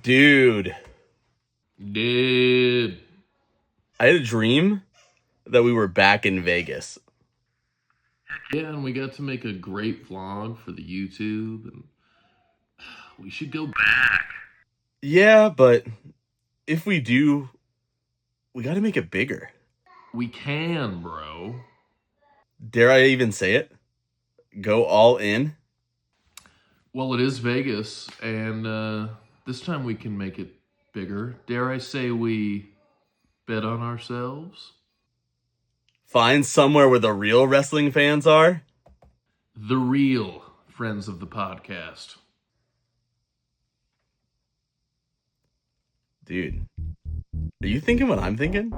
Dude, Dude. I had a dream that we were back in Vegas. Yeah, and we got to make a great vlog for the YouTube, and we should go back. Yeah, but if we do, we got to make it bigger. We can, bro. Dare I even say it? Go all in? Well, it is Vegas, and this time we can make it bigger. Dare I say we bet on ourselves? Find somewhere where the real wrestling fans are? The real friends of the podcast. Dude, are you thinking what I'm thinking?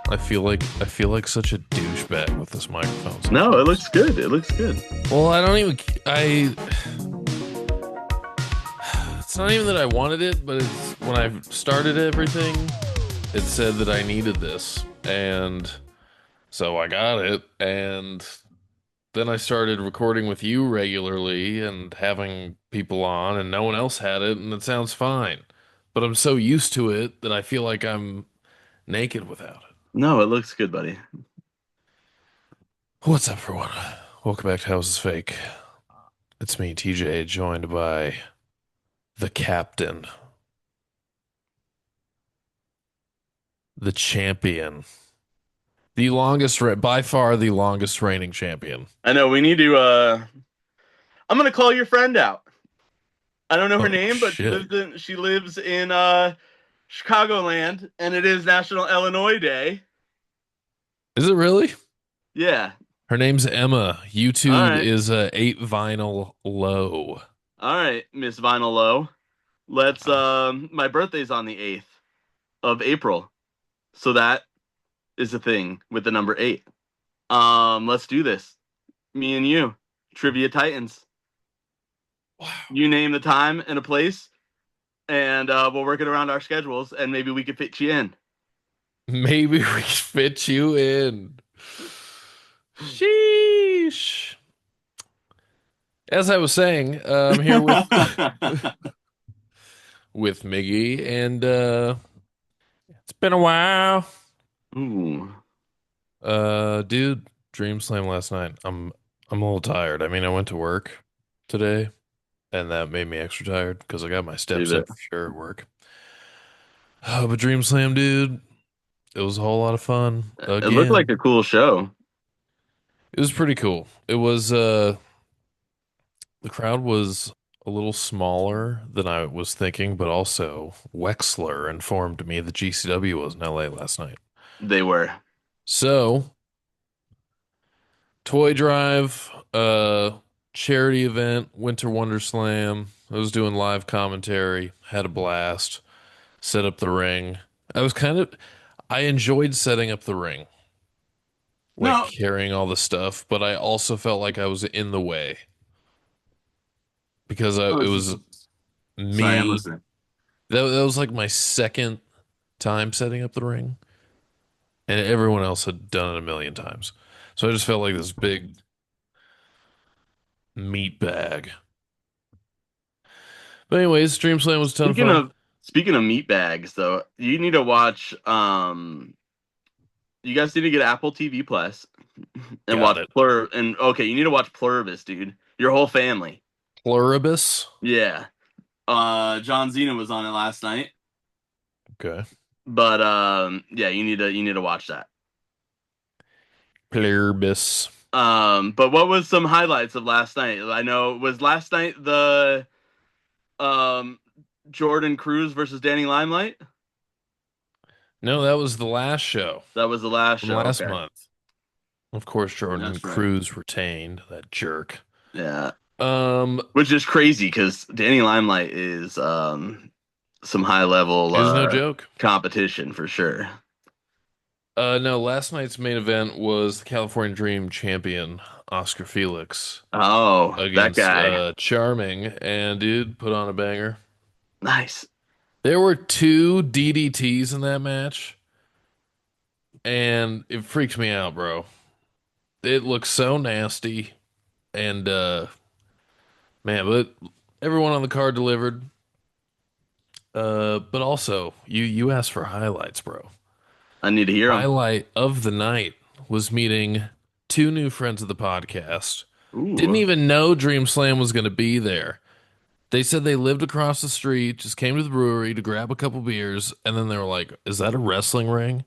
I feel like such a douchebag with this microphone. No, it looks good. It looks good. Well, I don't even. It's not even that I wanted it, but it's when I started everything, it said that I needed this, and so I got it, and then I started recording with you regularly and having people on, and no one else had it, and it sounds fine. But I'm so used to it that I feel like I'm naked without it. No, it looks good, buddy. What's up, everyone? Welcome back to House is Fake. It's me, TJ, joined by the captain, the champion, by far the longest reigning champion. I know we need to I'm going to call your friend out. I don't know her Oh, name, but shit. she lives in Chicagoland, and it is National Illinois Day. Is it really? Yeah. Her name's Emma. All YouTube right. is 8 vinyl low. All right, Miss Vinyl Low. Let's my birthday's on the 8th of April. So that is the thing with the number 8. Let's do this. Me and you. Trivia Titans. Wow. You name the time and a place, and we'll work it around our schedules, and maybe we could fit you in. Maybe we can fit you in. Sheesh. As I was saying, I'm here with with Miggy, and it's been a while. Ooh. Dude, Dream Slam last night. I'm a little tired. I mean, I went to work today, and that made me extra tired because I got my steps in for sure at work. But Dream Slam, dude, it was a whole lot of fun. It looked like Again, a cool show. it was pretty cool. It was the crowd was a little smaller than I was thinking, but also Wexler informed me that GCW was in LA last night. They were. So, toy drive, charity event, Winter Wonderslam. I was doing live commentary, had a blast, set up the ring. I enjoyed setting up the ring, like No. carrying all the stuff, but I also felt like I was in the way because it was Sorry, I'm me. listening. That was like my second time setting up the ring, and everyone else had done it a million times. So I just felt like this big meat bag. But anyways, Dream Slam was a ton of Speaking fun. of speaking of meat bags, though, you need to watch. You guys need to get Apple TV Plus and Got watch it. Plur. And okay, you need to watch Pluribus, dude. Your whole family. Pluribus. Yeah. John Cena was on it last night, Okay. but yeah, you need to watch that. Pluribus. But what was some highlights of last night? I know was last night the um Jordan Cruz versus Danny Limelight. No, that was the last show That was the last from show. last Okay, month. Of course, Jordan that's right. Cruz retained that jerk. Yeah, Um, which is crazy because Danny Limelight is some high level it was no joke. competition for sure. No, last night's main event was the California Dream champion Oscar Felix Oh, that against guy, Charming, and dude put on a banger. nice. There were two DDTs in that match, and it freaked me out, bro. It looked so nasty. And man, but everyone on the card delivered. But also you asked for highlights, bro. I need to hear them. Highlight of the night was meeting two new friends of the podcast. Didn't Ooh. even know Dream Slam was going to be there. They said they lived across the street, just came to the brewery to grab a couple beers, and then they were like, "Is that a wrestling ring?"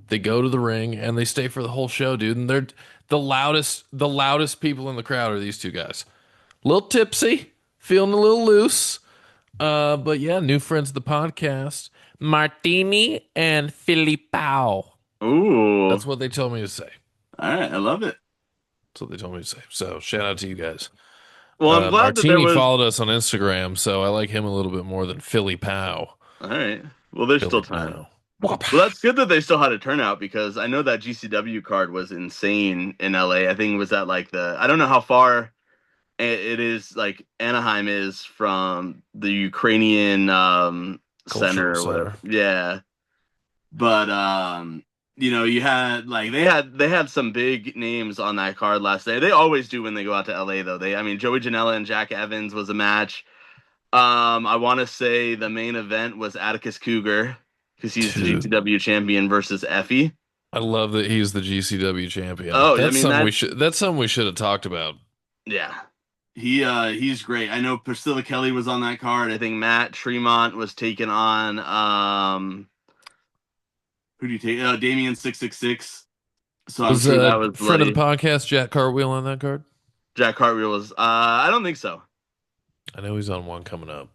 They go to the ring and they stay for the whole show, dude. And they're the loudest people in the crowd are these two guys. A little tipsy, feeling a little loose. But yeah, new friends of the podcast, Martini and Filipao. Ooh. All That's what they told me to say. right. I love it. That's what they told me to say. So shout out to you guys. Well, I'm glad that there Martini was. followed us on Instagram, so I like him a little bit more than Philly Pow. All right. Well, there's still Philly time. Pow. Well, that's good that they still had a turnout because I know that GCW card was insane in LA. I think it was at like I don't know how far it is, like Anaheim is from the Ukrainian Cultural center or whatever. Center. Yeah. But you had like they had some big names on that card last day. They always do when they go out to LA though. I mean Joey Janela and Jack Evans was a match. I want to say the main event was Atticus Cougar because he's the Dude, GCW champion versus Effie. I love that he's the GCW champion. Oh, I That's mean something we should. That's something we should have talked about. yeah. He's great. I know Priscilla Kelly was on that card. I think Matt Tremont was taking on who do you take? Damien 666. So I'm Was sure that a was friend of the bloody. podcast Jack Cartwheel on that card? Jack Cartwheel was I don't think so. I know he's on one coming up.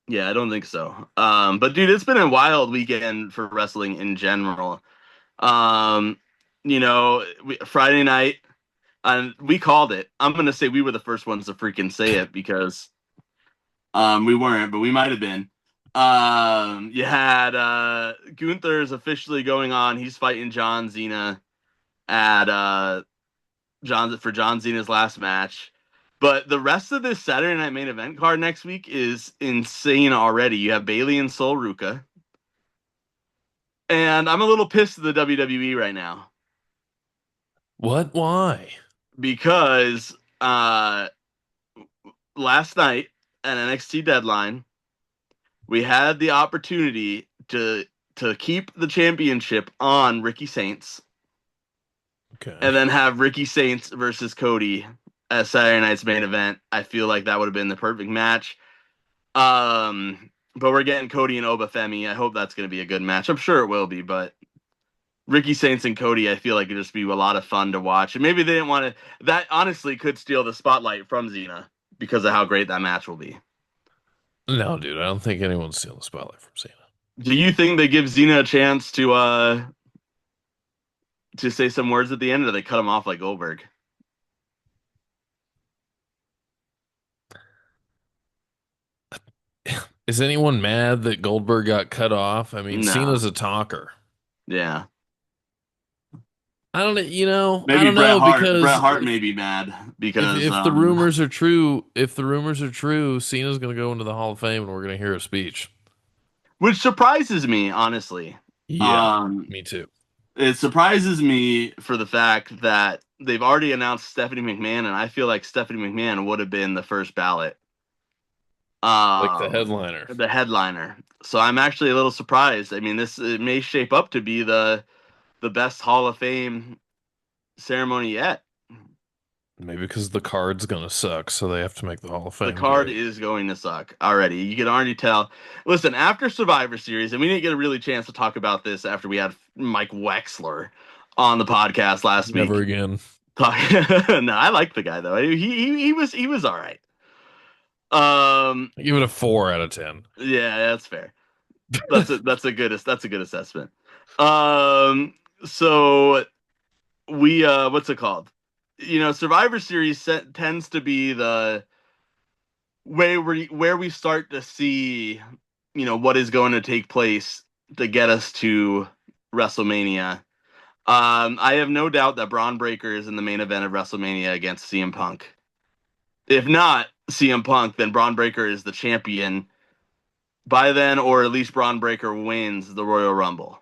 Yeah, I don't think so. But dude, it's been a wild weekend for wrestling in general. Um, Friday night, and we called it. I'm gonna say we were the first ones to freaking say it because we weren't, but we might have been. You had Gunther's officially going on. He's fighting John Cena at John Cena's last match. But the rest of this Saturday night main event card next week is insane already. You have Bailey and Sol Ruka. And I'm a little pissed at the WWE right now What? Why? because last night at NXT Deadline, we had the opportunity to keep the championship on Ricky Saints Okay. and then have Ricky Saints versus Cody as Saturday night's main event. I feel like that would have been the perfect match. But we're getting Cody and Obafemi. I hope that's going to be a good match. I'm sure it will be, but Ricky Saints and Cody, I feel like it'd just be a lot of fun to watch. And maybe they didn't want to. That honestly could steal the spotlight from Xena because of how great that match will be. No, dude, I don't think anyone's stealing the spotlight from Cena. Do you think they give Xena a chance to say some words at the end, or they cut him off like Goldberg? Is anyone mad that Goldberg got cut off? I mean, No. Cena's a talker. Yeah. I Maybe don't know Bret because Hart may be mad because if the rumors are true, Cena's going to go into the Hall of Fame and we're going to hear a speech. which surprises me, honestly. Yeah, Um, me too. it surprises me for the fact that they've already announced Stephanie McMahon, and I feel like Stephanie McMahon would have been the first ballot. Like the headliner. The headliner. So I'm actually a little surprised. I mean, this it may shape up to be the best Hall of Fame ceremony yet. Maybe because the card's going to suck, so they have to make the Hall of The Fame card great. is going to suck already. You can already tell. Listen, after Survivor Series, and we didn't get a really chance to talk about this after we had Mike Wexler on the podcast last Never week. again. No, I like the guy though. He was all right. I give it a 4 out of 10. Yeah, that's fair. That's a good assessment. Um, so we what's it called? Survivor Series tends to be the way where we start to see, what is going to take place to get us to WrestleMania. I have no doubt that Braun Breaker is in the main event of WrestleMania against CM Punk. If not CM Punk, then Braun Breaker is the champion by then, or at least Braun Breaker wins the Royal Rumble.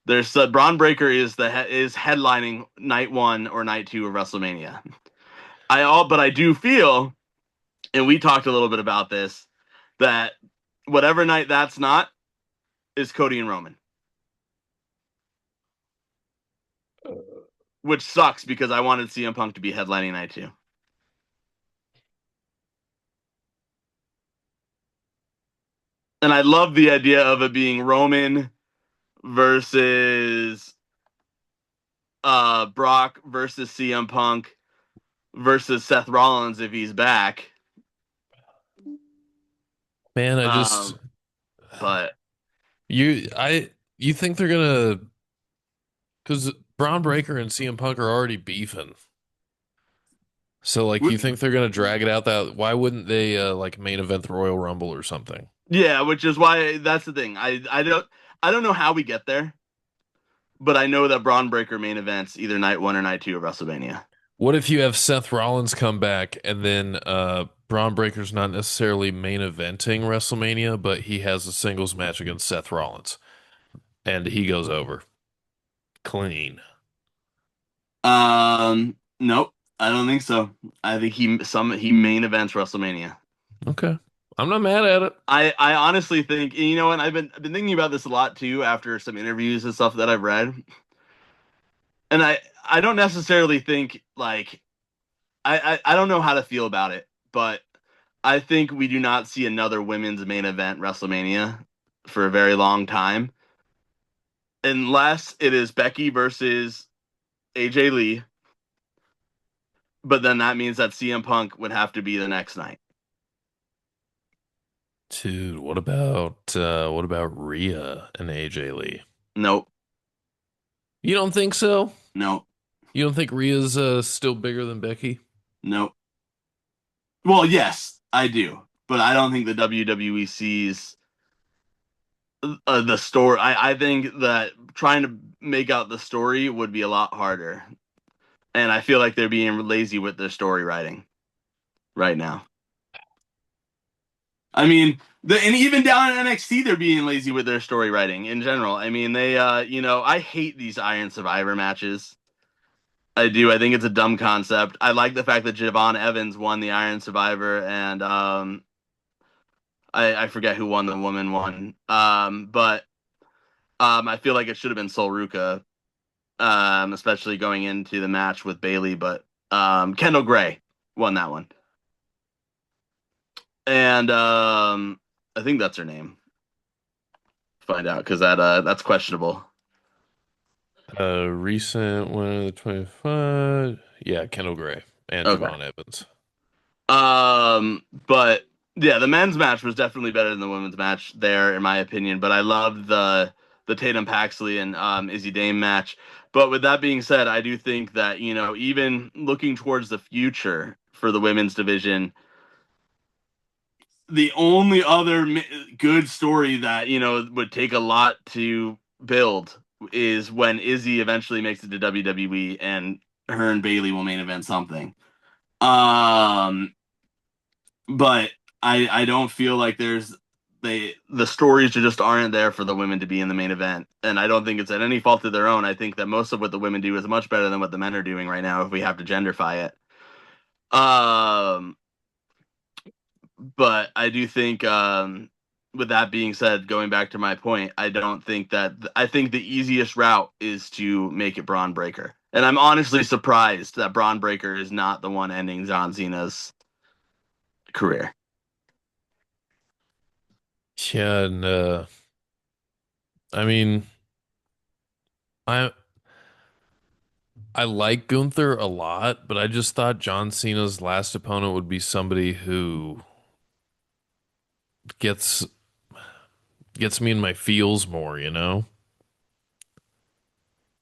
There's Braun Breaker is headlining night one or night two of WrestleMania. But I do feel, and we talked a little bit about this, that whatever night that's not is Cody and Roman, which sucks because I wanted CM Punk to be headlining night two. And I love the idea of it being Roman versus Brock versus CM Punk versus Seth Rollins if he's back. Man, I just Um, but you I you think they're gonna because Braun Breaker and CM Punk are already beefing. So like you think they're gonna drag it out that why wouldn't they like main event the Royal Rumble or something? yeah, which is why that's the thing. I don't know how we get there, but I know that Braun Breaker main events either night one or night two of WrestleMania. What if you have Seth Rollins come back and then Braun Breaker's not necessarily main eventing WrestleMania, but he has a singles match against Seth Rollins and he goes over clean. Nope, I don't think so. I think he main events WrestleMania. Okay. I'm not mad at it. I honestly think, and you know what, I've been thinking about this a lot too after some interviews and stuff that I've read, and I don't necessarily think like I don't know how to feel about it, but I think we do not see another women's main event WrestleMania for a very long time, unless it is Becky versus AJ Lee. But then that means that CM Punk would have to be the next night. Dude, what about Rhea and AJ Lee? Nope, You don't think so? nope, You don't think Rhea's still bigger than Becky? nope. Well, yes, I do, but I don't think the WWE sees the story. I think that trying to make out the story would be a lot harder, and I feel like they're being lazy with their story writing right now. I mean, and even down in NXT, they're being lazy with their story writing in general. I mean, I hate these Iron Survivor matches. I do. I think it's a dumb concept. I like the fact that Javon Evans won the Iron Survivor, and I forget who won the woman one. But I feel like it should have been Sol Ruka, especially going into the match with Bailey. But Kendall Gray won that one, and I think that's her name. Find out because that's questionable. Recent one of the 25. Yeah, Kendall Gray and Okay. Javon Evans. But yeah, the men's match was definitely better than the women's match there, in my opinion. But I loved the Tatum Paxley and Izzy Dame match. But with that being said, I do think that, even looking towards the future for the women's division, the only other good story that, would take a lot to build is when Izzy eventually makes it to WWE and her and Bailey will main event something. Um, but I don't feel like the stories just aren't there for the women to be in the main event, and I don't think it's at any fault of their own. I think that most of what the women do is much better than what the men are doing right now if we have to genderfy it. Um, but I do think, with that being said, going back to my point, I think the easiest route is to make it Braun Breaker, and I'm honestly surprised that Braun Breaker is not the one ending John Cena's career. Yeah, and I mean, I I like Gunther a lot, but I just thought John Cena's last opponent would be somebody who gets gets me in my feels more, you know?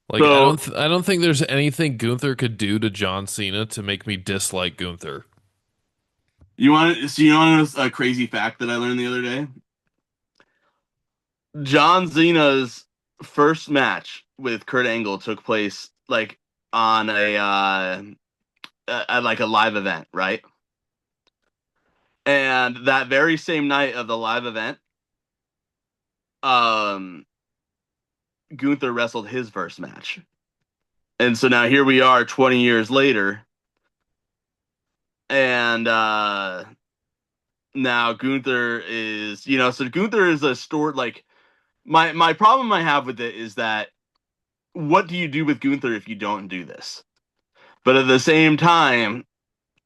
Like So I don't think there's anything Gunther could do to John Cena to make me dislike Gunther. you want to know a crazy fact that I learned the other day? John Cena's first match with Kurt Angle took place like on at like a live event, right? And that very same night of the live event, um, Gunther wrestled his first match. And so now here we are 20 years later, and now Gunther is, so Gunther is a story like my problem I have with it is that what do you do with Gunther if you don't do this? But at the same time,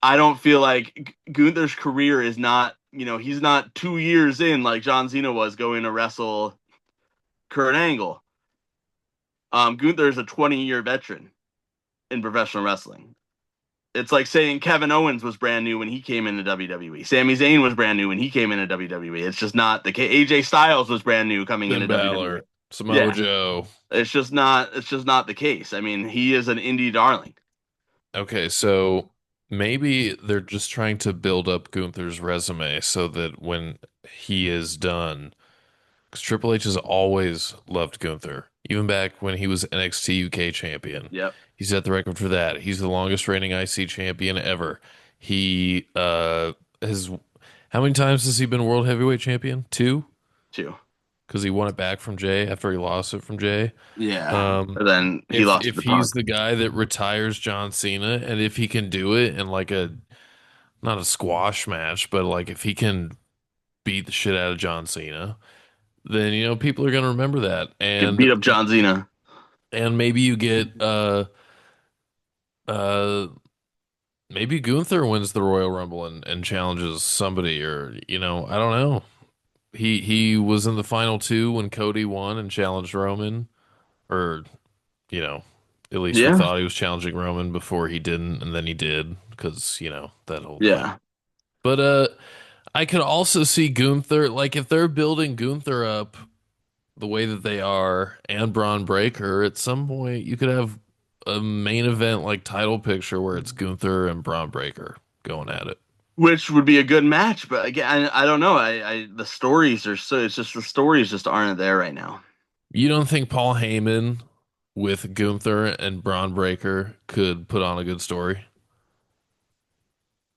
I don't feel like Gunther's career is not, he's not 2 years in like John Cena was going to wrestle Kurt Angle. Gunther is a 20-year veteran in professional wrestling. It's like saying Kevin Owens was brand new when he came into WWE. Sami Zayn was brand new when he came into WWE. It's just not the case. AJ Styles was brand new coming Finn into WWE. Balor, Samoa Yeah, Joe. it's just not the case. I mean, he is an indie darling. Okay, so maybe they're just trying to build up Gunther's resume so that when he is done, because Triple H has always loved Gunther, even back when he was NXT UK champion. Yep. He set the record for that. He's the longest reigning IC champion ever. He has how many times has he been world heavyweight champion? Two? Too. Because he won it back from Jay after he lost it from Jay. Yeah. Um, And then he if lost to if the he's Punk. the guy that retires John Cena, and if he can do it in like a not a squash match, but like if he can beat the shit out of John Cena, then people are gonna remember that, Can and beat up John Cena. maybe you get uh maybe Gunther wins the Royal Rumble and challenges somebody, or I don't know. He was in the final two when Cody won and challenged Roman, or you know, at least we Yeah. thought he was challenging Roman before he didn't, and then he did because that whole thing. Yeah. But I could also see Gunther, like if they're building Gunther up the way that they are and Braun Breaker, at some point you could have a main event like title picture where it's Gunther and Braun Breaker going at it. Which would be a good match, but again, I don't know. The stories are so it's just the stories just aren't there right now. You don't think Paul Heyman with Gunther and Braun Breaker could put on a good story?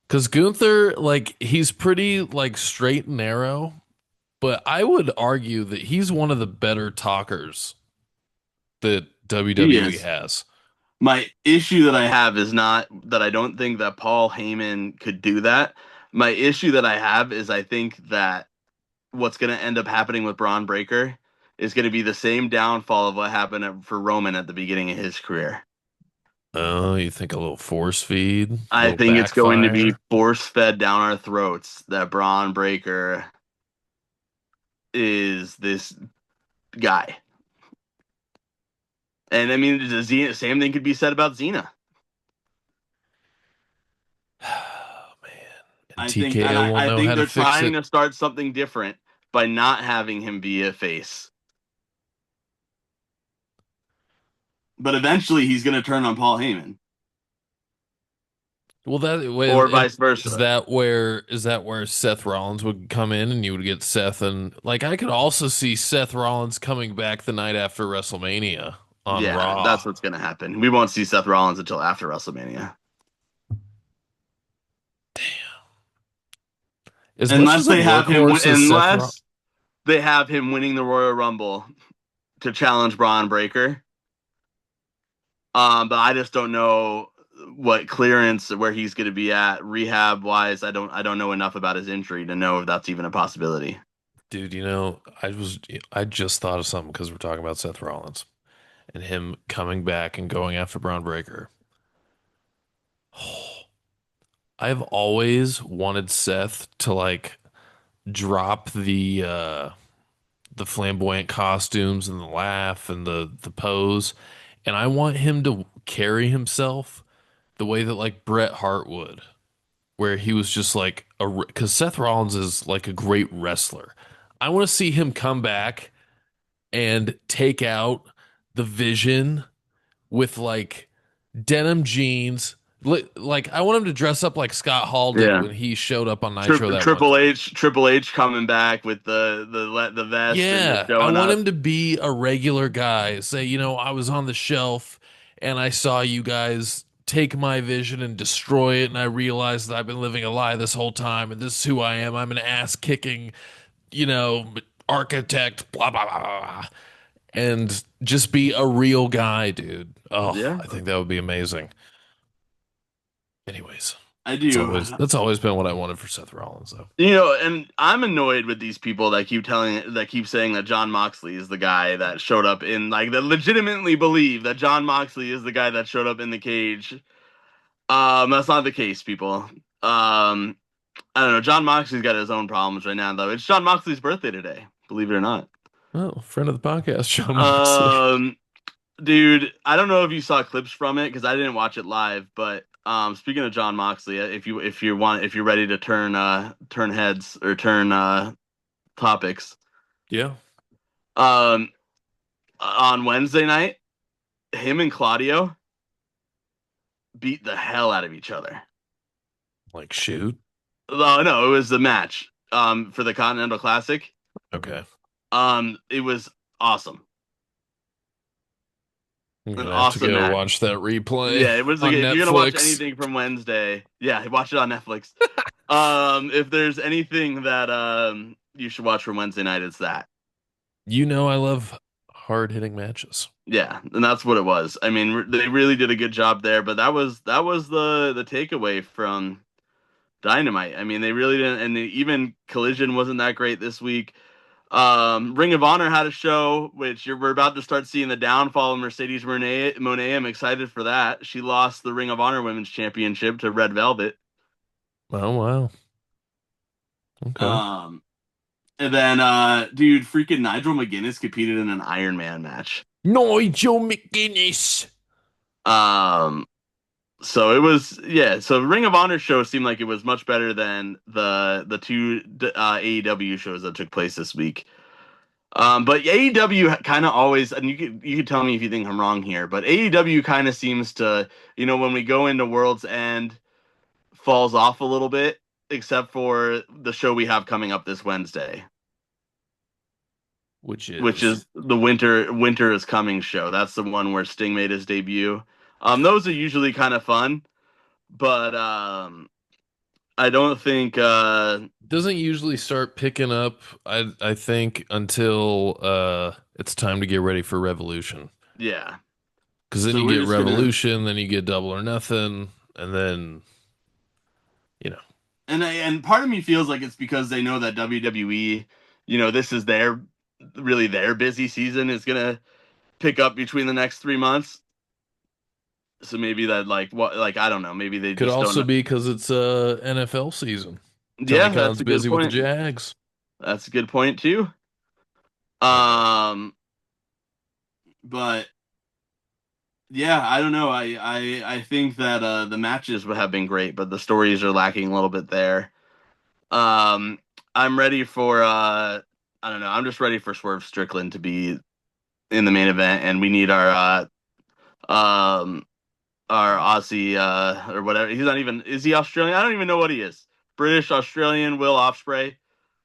Because Gunther, like, he's pretty like straight and narrow, but I would argue that he's one of the better talkers that He WWE is. has. My issue that I have is not that I don't think that Paul Heyman could do that. My issue that I have is I think that what's going to end up happening with Braun Breaker is going to be the same downfall of what happened for Roman at the beginning of his career. Oh, you think a little force feed, a I little think it's going to be backfire? force fed down our throats that Braun Breaker is this guy. And I mean, the same thing could be said about Xena. Oh man, and I think, and TKO will I know think how to they're fix trying it. to start something different by not having him be a face. But eventually, he's going to turn on Paul Heyman, Well, that or way, vice versa. is that where Seth Rollins would come in and you would get Seth, and like I could also see Seth Rollins coming back the night after WrestleMania on Yeah, that's Raw. what's going to happen. We won't see Seth Rollins until after WrestleMania, As much unless as a they have him. workhorse as Seth Rollins, Unless they have him winning the Royal Rumble to challenge Braun Breaker. But I just don't know what clearance where he's going to be at rehab wise. I don't know enough about his injury to know if that's even a possibility. dude, I just thought of something because we're talking about Seth Rollins and him coming back and going after Braun Breaker. I've always wanted Seth to like drop the flamboyant costumes and the laugh and the pose, and I want him to carry himself the way that like Bret Hart would, where he was just like because Seth Rollins is like a great wrestler. I want to see him come back and take out the Vision with like denim jeans. Like I want him to dress up like Scott Hall did Yeah. when he showed up on Nitro that one Triple time. H, Triple H coming back with the vest and just Yeah, I showing want up. him to be a regular guy. Say, I was on the shelf and I saw you guys take my vision and destroy it, and I realized that I've been living a lie this whole time, and this is who I am. I'm an ass kicking, you know, architect, blah blah blah blah. Blah. and just be a real guy, dude. Oh, Yeah, I think that would be amazing. Anyways, I that's do. always been what I wanted for Seth Rollins, though. And I'm annoyed with these people that keep saying that John Moxley is the guy that showed up in like that legitimately believe that John Moxley is the guy that showed up in the cage. That's not the case, people. Um, I don't know. John Moxley's got his own problems right now, though. It's John Moxley's birthday today, believe it or not. Well, friend of the podcast, John Moxley. Um, Dude, I don't know if you saw clips from it because I didn't watch it live, but speaking of John Moxley, if you're ready to turn heads or turn topics, Yeah, um on Wednesday night, him and Claudio beat the hell out of each other. like shoot. Oh no, it was the match for the Continental Classic. Okay, It was awesome. I'm An gonna have to awesome go match. watch that replay Yeah, it was like on if you're gonna watch Netflix. anything from Wednesday, yeah, watch it on Netflix. If there's anything that you should watch from Wednesday night, it's that. You know I love hard hitting matches. Yeah, and that's what it was. I mean, they really did a good job there, but that was the takeaway from Dynamite. I mean, they really didn't, and even Collision wasn't that great this week. Ring of Honor had a show, which we're about to start seeing the downfall of Mercedes Moné. I'm excited for that. She lost the Ring of Honor Women's Championship to Red Velvet. Oh wow. Okay. Um, and then, dude, freaking Nigel McGuinness competed in an Iron Man match. Nigel McGuinness. Um, so it was, yeah. So Ring of Honor show seemed like it was much better than the two AEW shows that took place this week. But AEW kind of always, and you could tell me if you think I'm wrong here, but AEW kind of seems to, when we go into World's End, falls off a little bit, except for the show we have coming up this Wednesday, Which which is is the Winter is Coming show. That's the one where Sting made his debut. Those are usually kind of fun, but I don't think doesn't usually start picking up, I think, until it's time to get ready for Revolution. yeah. Because then So you we're get just gonna Revolution, then you get Double or Nothing, and then you know. and part of me feels like it's because they know that WWE, this is their busy season is gonna pick up between the next 3 months. So maybe that like I don't know, maybe they Could just don't also know. be because it's NFL season. Tony Yeah, that's Khan's a good busy with the point. Jags. That's a good point too. Okay. Um, but yeah, I don't know. I think that the matches would have been great, but the stories are lacking a little bit there. Um, I'm ready for I don't know. I'm just ready for Swerve Strickland to be in the main event, and we need um our Aussie or whatever. He's not even is he Australian? I don't even know what he is. British, Australian, Will Ospreay.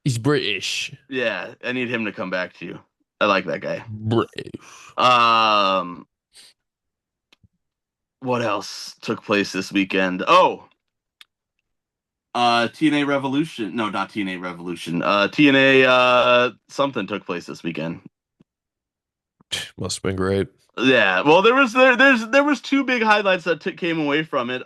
He's British. Yeah, I need him to come back too. I like that guy. British. Um, what else took place this weekend? Oh, TNA Revolution. No, not TNA Revolution. TNA something took place this weekend. Must have been great. Yeah, well, there was two big highlights that came away from it.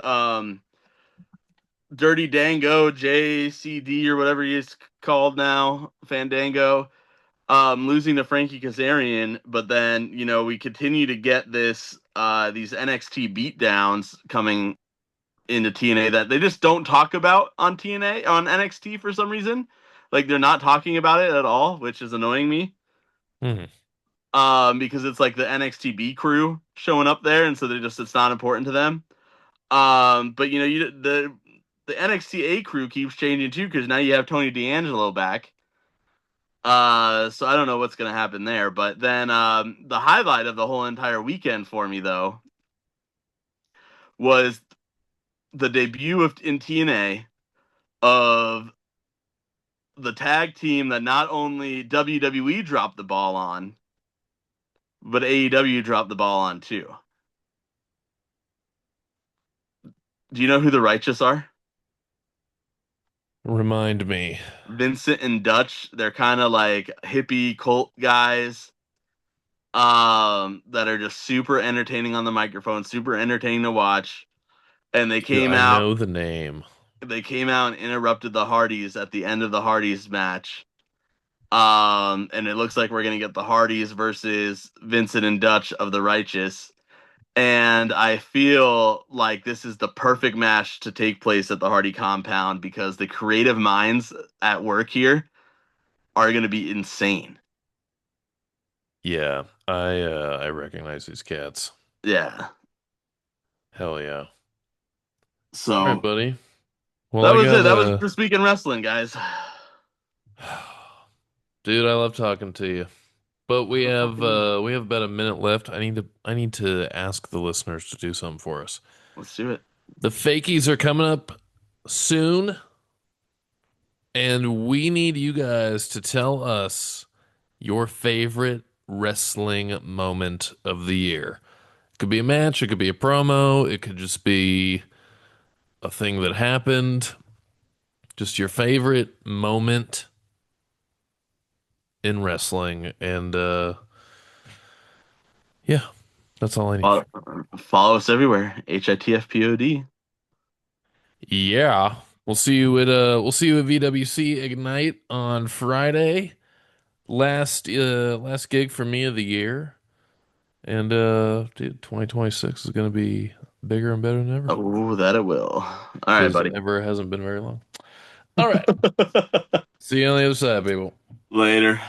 Dirty Dango, JCD or whatever he is called now, Fandango, losing to Frankie Kazarian, but then we continue to get these NXT beatdowns coming into TNA that they just don't talk about on TNA on NXT for some reason. Like they're not talking about it at all, which is annoying me. Mhm. Because it's like the NXT crew showing up there, and so it's not important to them. But the NXT A crew keeps changing too because now you have Tony D'Angelo back. So I don't know what's gonna happen there. But then the highlight of the whole entire weekend for me though was the debut of in TNA of the tag team that not only WWE dropped the ball on, but AEW dropped the ball on too. Do you know who the Righteous are? Remind me. Vincent and Dutch. They're kind of like hippie cult guys. that are just super entertaining on the microphone, super entertaining to watch. And Dude, I know the name. they came out and interrupted the Hardys at the end of the Hardys match. And it looks like we're gonna get the Hardys versus Vincent and Dutch of the Righteous. And I feel like this is the perfect match to take place at the Hardy compound because the creative minds at work here are going to be insane. Yeah, I recognize these cats. Yeah. Hell yeah. All right, So buddy. Well, that I was it. got That was for Speaking Wrestling, guys. dude, I love talking to you. But we have about a minute left. I need to ask the listeners to do something for us. Let's do it. The fakies are coming up soon, and we need you guys to tell us your favorite wrestling moment of the year. It could be a match, it could be a promo, it could just be a thing that happened. Just your favorite moment in wrestling. And yeah, that's all I need. Follow, follow us everywhere. HITFPOD. Yeah. We'll see you at VWC Ignite on Friday. Last gig for me of the year. And dude, 2026 is gonna be bigger and better than ever. Oh, that it will. All right, Because buddy. ever hasn't been very long. All right. See you on the other side, people. Later.